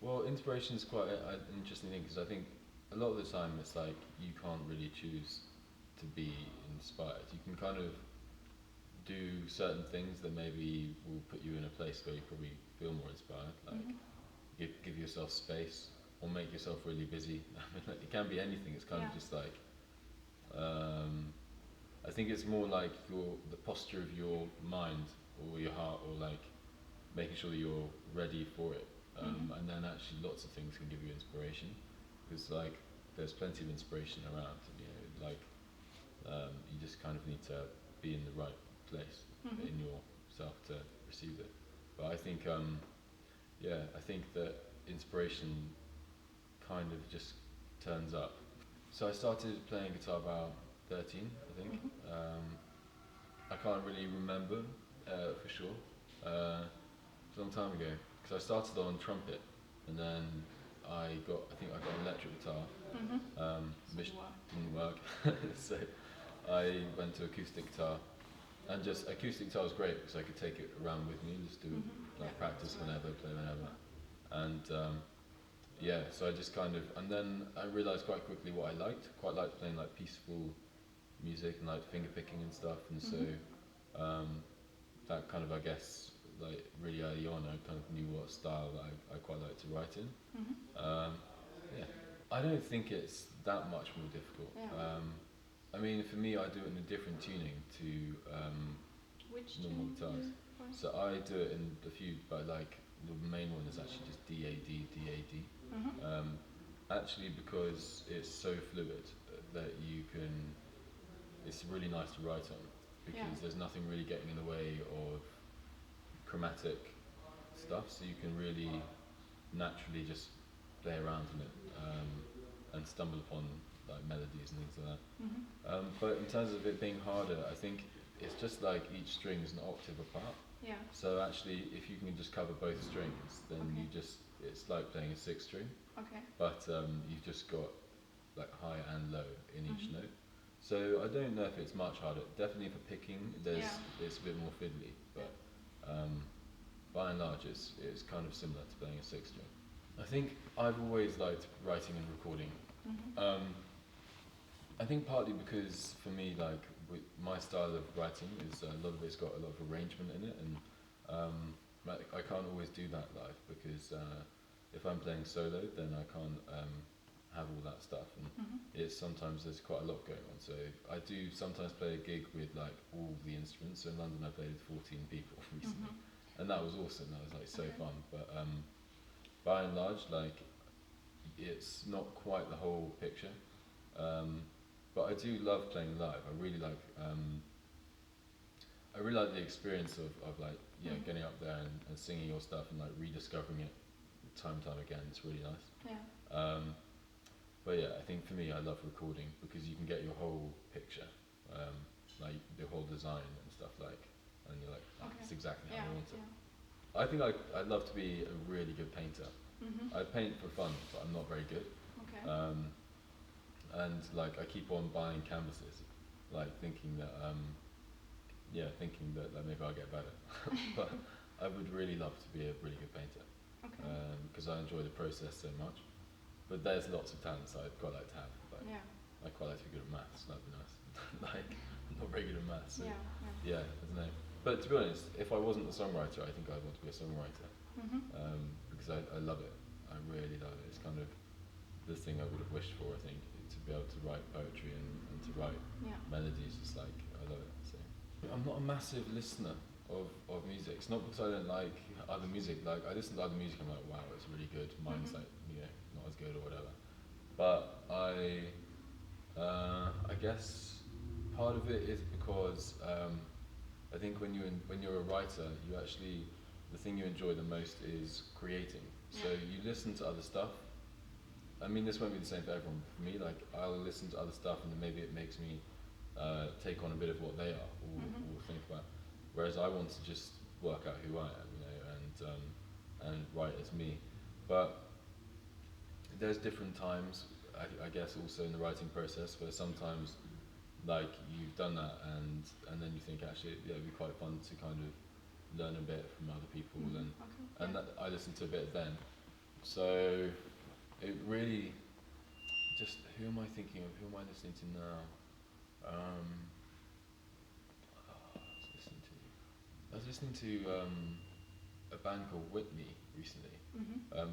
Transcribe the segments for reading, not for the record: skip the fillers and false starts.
Well, inspiration is quite an interesting thing because I think a lot of the time it's like you can't really choose to be inspired. You can kind of do certain things that maybe will put you in a place where you probably feel more inspired. Like Mhm. give yourself space or make yourself really busy. I mean, like, it can be anything. It's kind Yeah. of just like um, I think it's more like the posture of your mind or your heart, or like making sure that you're ready for it. Mhm. And then actually, lots of things can give you inspiration because like there's plenty of inspiration around. You know, like you just kind of need to be in the right place Mhm. in yourself to receive it. But I think yeah, I think that inspiration kind of just turns up. So I started playing guitar about 13, I think. Mhm. Um, I can't really remember for sure. It's a long time ago because I started on trumpet and then I think I got an electric guitar, Mhm. So which you are. didn't work. So I went to acoustic guitar, and just acoustic guitar was great because I could take it around with me, just do Mhm. Yeah, like that's practice right. whenever, play whenever, Yeah. and yeah. So I just kind of, and then I realized quite quickly what I liked. Quite liked playing like peaceful music and like finger picking and stuff, and so Mhm. um, that kind of, I guess, like really early on, I kind of knew what style that I quite like to write in. Mhm. Um, yeah, I don't think it's that much more difficult. Yeah. I mean, for me, I do it in a different tuning to Which normal tune do guitars. you play? So I do it in a few, but like the main one is actually just D A D D A D. Mhm. Actually, because it's so fluid that you can, it's really nice to write on Yeah. because there's nothing really getting in the way of chromatic stuff, so you can really naturally just play around in it and stumble upon like melodies and things like that. Mhm. But in terms of it being harder, I think it's just like each string is an octave apart. Yeah. So actually, if you can just cover both strings, then Okay. you just it's like playing a sixth string, Okay. but you've just got like high and low in each Mhm. note. So I don't know if it's much harder. Definitely for picking, Yeah. it's a bit more fiddly, Yeah. but um, by and large, it's kind of similar to playing a sixth string. I think I've always liked writing and recording. Mhm. Um, I think partly because for me, like with my style of writing is a lot of it's got a lot of arrangement in it, and like, I can't always do that live because if I'm playing solo, then I can't have all that stuff, and Mhm. it's sometimes there's quite a lot going on. So I do sometimes play a gig with like all the instruments. So in London, I played with 14 people recently, Mhm. and that was awesome. That was like so Okay. fun. But by and large, like it's not quite the whole picture. Um, but I do love playing live. I really like the experience of like yeah Mhm. getting up there and singing your stuff and like rediscovering it time and time again. It's really nice. Yeah. Um, but yeah, I think for me, I love recording because you can get your whole picture, um, like the whole design and stuff like, and you're like, oh, Okay. it's exactly how Yeah. I want it. Yeah. I think I'd love to be a really good painter. Mhm. I paint for fun, but I'm not very good. Okay. Um, and like I keep on buying canvases, like thinking that yeah, thinking that like, maybe I'll get better. But I would really love to be a really good painter Okay. because I enjoy the process so much. But there's lots of talents I'd quite like to have. Like Yeah. I'd quite like to be good at maths. That'd be nice. Like I'm not very good at maths, so Yeah. Yeah. yeah, I don't know. But to be honest, if I wasn't a songwriter, I think I'd want to be a songwriter Mhm. because I love it. I really love it. It's kind of the thing I would have wished for. I think to be able to write poetry and to write Yeah. melodies. Just like I love it. So I'm not a massive listener of music. It's not because I don't like other music. Like I listen to other music, I'm like, wow, it's really good. Mine's Mhm. like not as good or whatever. But I guess part of it is because I think when you're a writer, you actually the thing you enjoy the most is creating. So Yeah. you listen to other stuff. I mean, this won't be the same for everyone. But for me, like I'll listen to other stuff, and then maybe it makes me take on a bit of what they are, Mhm. or think about. Whereas I want to just work out who I am, and write as me. But there's different times, I guess, also in the writing process where sometimes like you've done that and then you think actually yeah, it'd be quite fun to kind of learn a bit from other people Mhm. and Okay. and Yeah. that I listen to a bit then So it really just who am I thinking of? Who am I listening to now? I was listening to a band called Whitney recently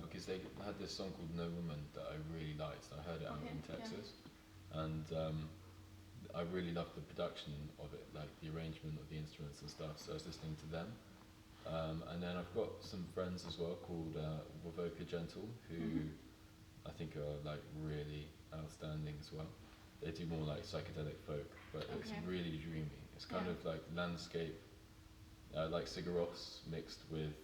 because they had this song called No Woman that I really liked. I heard it out in Texas, and I really loved the production of it, like the arrangement of the instruments and stuff. So I was listening to them. And then I've got some friends as well called Wavoka Gentle, who I think are like really outstanding as well. They do more like psychedelic folk, but it's really dreamy. It's kind of like landscape, like Sigur Rós mixed with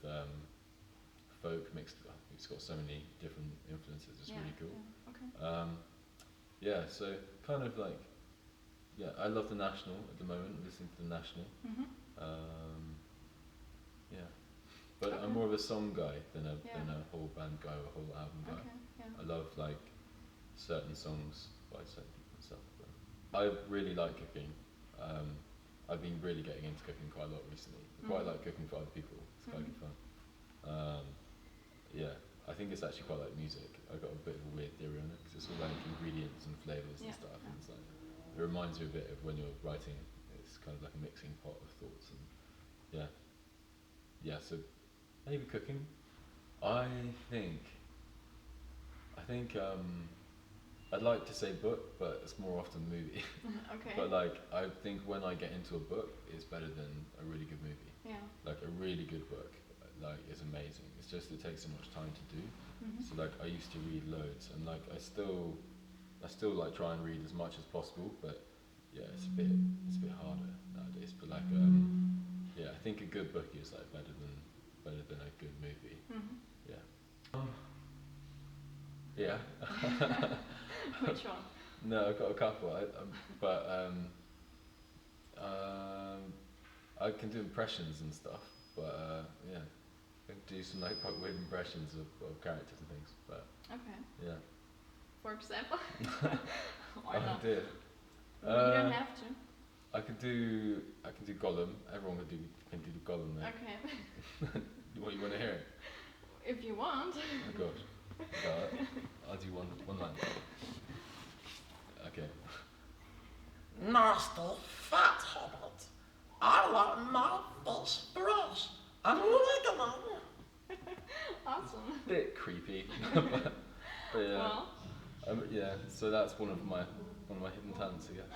folk mixed. It's got so many different influences. It's really cool. Yeah, so kind of like I love the National at the moment. I'm listening to the National. Yeah, but I'm more of a song guy than a whole band guy or a whole album guy. I love like certain songs by certain people and stuff. But I really like cooking. I've been really getting into cooking quite a lot recently. I quite like cooking for other people. It's quite good fun. Yeah, I think it's actually quite like music. I've got a bit of a weird theory on it because it's all like ingredients and flavours and stuff. And it's like it reminds me a bit of when you're writing. It's kind of like a mixing pot of thoughts and yeah. So maybe cooking. I think I'd like to say book, but it's more often movie. But like I think when I get into a book, it's better than a really good movie. Like a really good book, like is amazing. It's just it takes so much time to do. So like I used to read loads, and like I still like try and read as much as possible. But yeah, it's a bit harder nowadays. But like yeah, I think a good book is like better than a good movie. Yeah. Yeah. Which one? No, I've got a couple. I can do impressions and stuff, but yeah, I can do some like quite weird impressions of characters and things. But yeah. For example. Why not? Dear. You don't have to. I can do Gollum. Everyone can do the Gollum there. What you want to hear? If you want. Oh gosh. I'll do one line. Okay. Nasty fat habit. I like my fish fresh and regular. Awesome. Bit creepy, but yeah. Well. Yeah. So that's one of my hidden talents, I guess.